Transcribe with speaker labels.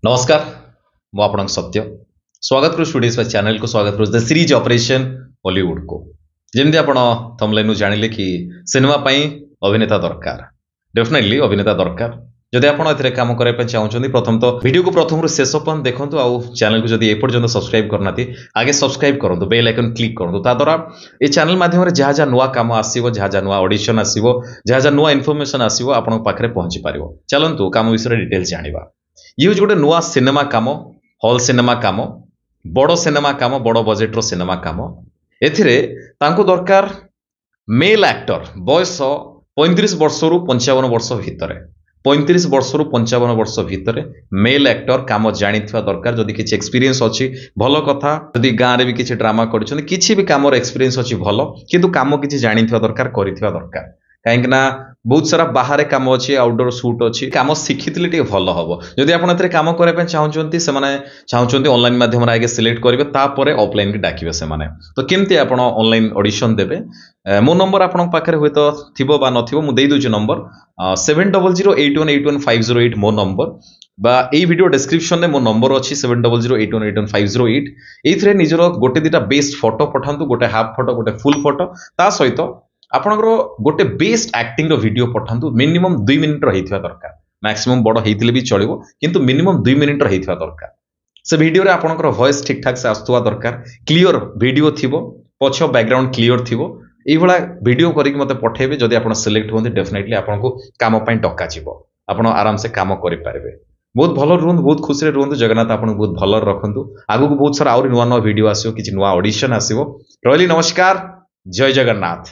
Speaker 1: नमस्कार मु आपन सत्य स्वागत करू स्टूडियोज चैनल को स्वागत करू द सीरीज ऑपरेशन हॉलीवुड को जेमती आपण थंबनेल जानिले कि सिनेमा पई अभिनेता दरकार डेफिनेटली अभिनेता दरकार जदि आपण एथिरे काम करे पे चाहउछन्ती प्रथम तो वीडियो को प्रथम रु शेष पर्यंत देखंतु आ चैनल को जदि एपर्यंत सब्सक्राइब करनाती आगे सब्सक्राइब करंतु बेल आइकन क्लिक करंतु ता द्वारा ए चैनल माध्यम रे जहा जहा नुवा काम आसीबो जहा जहा नुवा ऑडिशन आसीबो जहा जहा नुवा इन्फॉर्मेशन आसीबो आपण पाखरे पहुंची पारिबो चलंतु काम विषय डिटेल जानिबा ये गोटे नुआ सिनेमा काम हॉल सिनेमा काम बड़ सिनेमा काम बड़ बजेट रो सिनेमा काम एथिरे तांको दरकार मेल एक्टर बयस 35 वर्ष रु 55 वर्ष भितर 35 वर्ष रु 55 वर्ष भितर मेल एक्टर काम जानिथिबा दरकार जदि किछि एक्सपीरियंस अछि भलो कथा जदि गां रे भी किछि ड्रामा करिसथि किछि भी काम रो एक्सपीरियंस अछि भलो किंतु काम किछि जानिथिबा दरकार करिथिबा दरकार कहीं ना बहुत सारा बाहर काम अच्छी आउटडोर शूट अच्छी काम शिखिले टे भल हम जदि आप कम करने चाहते से चाहते ऑनलाइन माध्यम आगे सिलेक्ट करेंगे तापर ऑफलाइन की डाकिबे से तो केमती आप ऑनलाइन ऑडिशन देबे मो नंबर आपण पाखे हुए तो थिबो बा नथिबो मु देई दोछि नंबर 7008181508 मो नंबर बा ए वीडियो डिस्क्रिप्शन में मो नंबर अच्छी 7008181508 एथरे निजर गोटे दिटा बेस्ट फोटो पठांतु गोटे हाफ फोटो गोटे फुल फोटो ता सहित आपनकर गोटे बेस्ट एक्टिंग रो वीडियो पठांतु मिनिमम 2 मिनिट रहितवा दरकार मैक्सिमम बड़ हेतिले भी चलिबो किंतु मिनिमम 2 मिनिट रहितवा दरकार से वीडियो रे आपनकर वॉइस ठीक ठाक से आस्तुवा दरकार क्लियर वीडियो थिबो पछ बैकग्राउंड क्लियर थिबो एई भला वीडियो करी मते पठेबे जदि आपण सिलेक्ट होंते डेफिनेटली आपनको काम पई टक्का जिवो आपण आराम से काम करि पारबे बहुत भलो रुहंतु बहुत खुशी रे रुहंतु जगन्नाथ आपण बहुत भलो रखंतु आगु को बहुत सारा और नुवा नुवा वीडियो आसीबो किछि नुवा ऑडिशन आसीबो रहली नमस्कार जय जगन्नाथ।